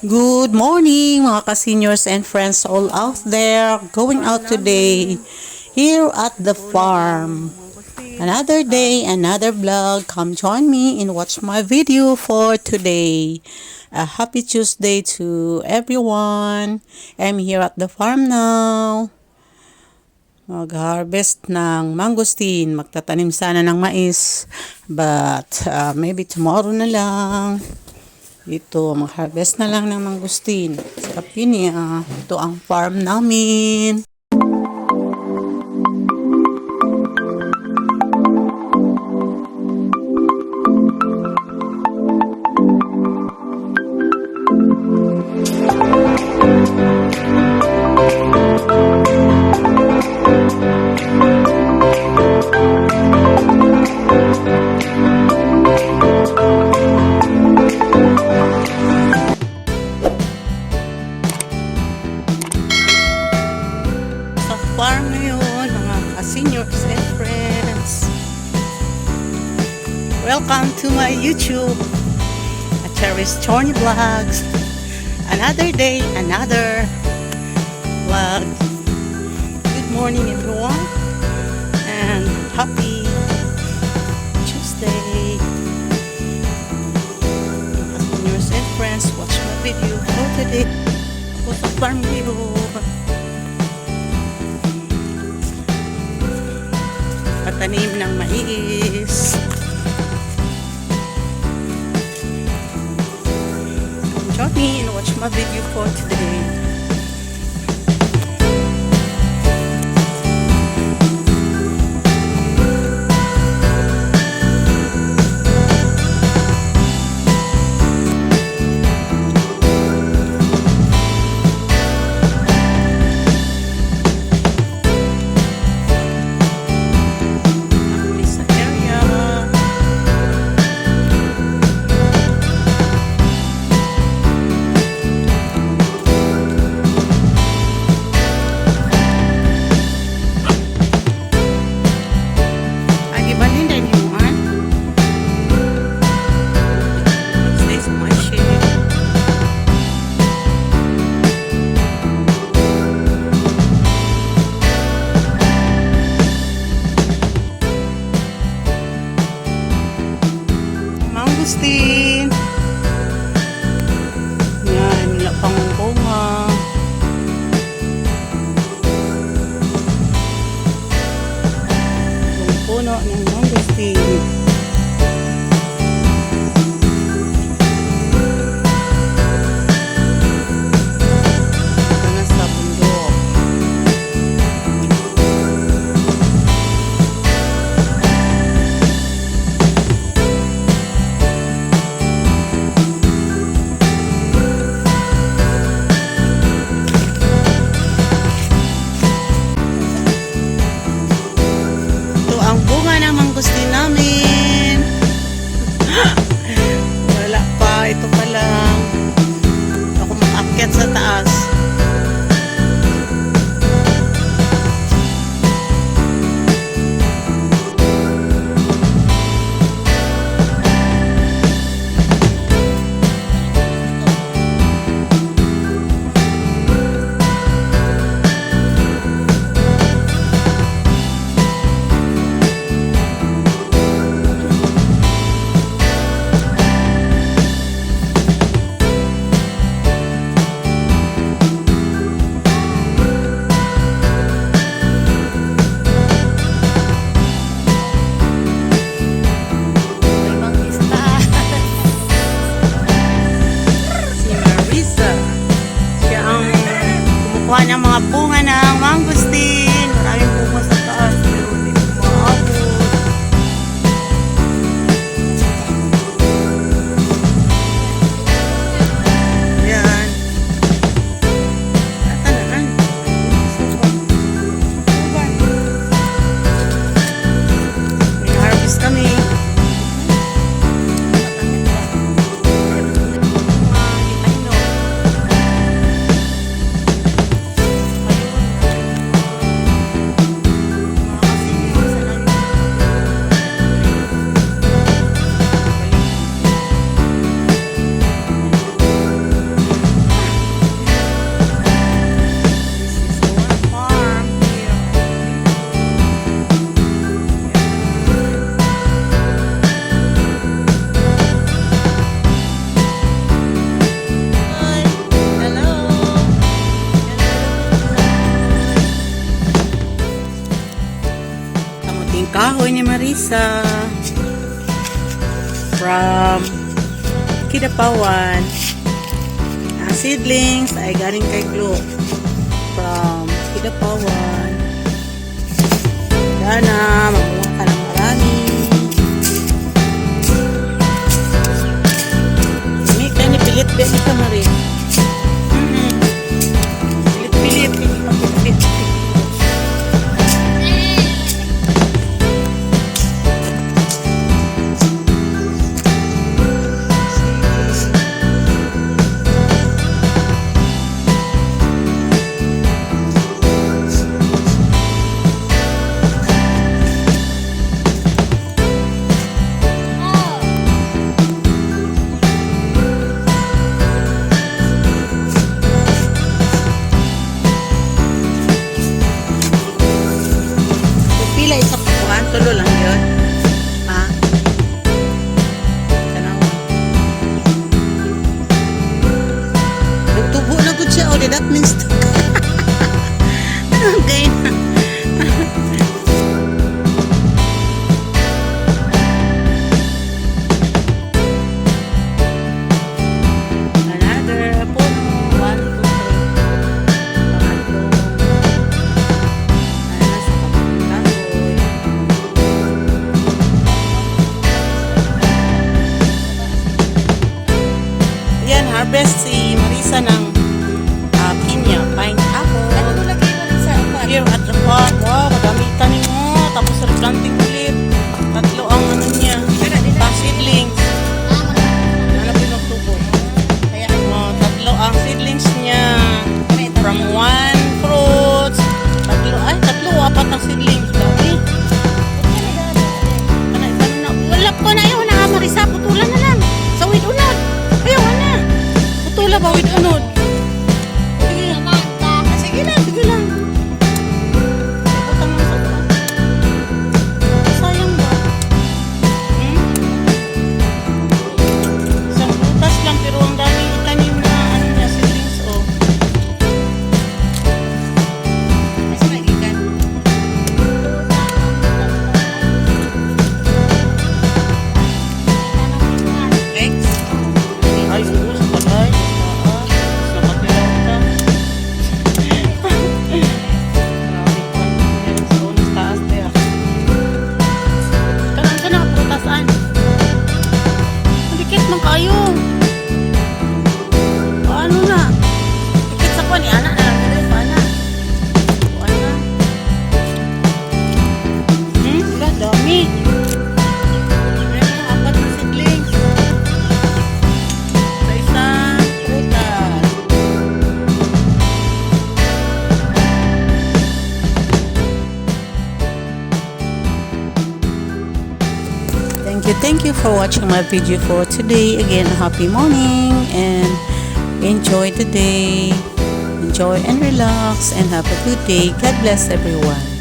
Good morning mga ka-seniors and friends all out there going out today here at the farm. Another day, another vlog. Come join me and watch my video for today. A happy Tuesday to everyone. I'm here at the farm now. Mag-harvest ng mangosteen. Magtatanim sana ng mais. But maybe tomorrow na lang. Ito, mag-harvest na lang ng mangosteen. Sa Pinya, ito ang farm namin. Farm ngayon, mga ka-seniors and friends. Welcome to my YouTube, Cherry's Chorny Vlogs. Another day, another vlog. Good morning everyone, and happy Tuesday. Mga ka-seniors and friends, watch my video for today. What's up, farm video? Patanim ng mais. Join me and watch my video for today. Marisa from Kidapawan. Seedlings ay galing kay Glo from Kidapawan. Sana mamuha ka ng marami. Hindi ka ni pilit ba ni Kamarin? Pilit-pilit. Pilit-pilit. Pila isa kukuhan, tulo lang yun. Ha? Tanawa. Nagtubo na good siya, o that means okay na. Another puno. 1, 2, 3. Pangatlong. Yan, harvest si Marisa ng pinya, pineapple. Ano lagay mo rin sa upan? Here at the farm. Wow, madami tanim mo. Tapos replanting ulit. Tatlo ang ano niya. Seedlings. Ano pinagtubo? Kaya Tatlo ang seedlings niya. From one fruits. Tatlo, apat ang seedlings. Dami. Wala ko na yun. Marisa, putulan na lang. Sa with unod. Ayaw na. Putula ba with unod? Sige lang, sige lang. Butang lang sa buwan. Sayang ba? Isang prutas lang pero ang dami itanim na ano niya, seedlings o. kasi magikan. Eggs? Ay, oo, sa patay. Sa matilaw ka. Maraming kwan sa unas taas tayo. Kanang ka nakaprutasan. Dikit man kayo. Paano na? Dikit sa kwan, anak na lang nila. Paano? Paano na? Wala, dami. Meron apat na seedlings. Sa isang prutas. Thank you for watching my video for today. Again, a happy morning and enjoy the day. Enjoy and relax and have a good day. God bless everyone.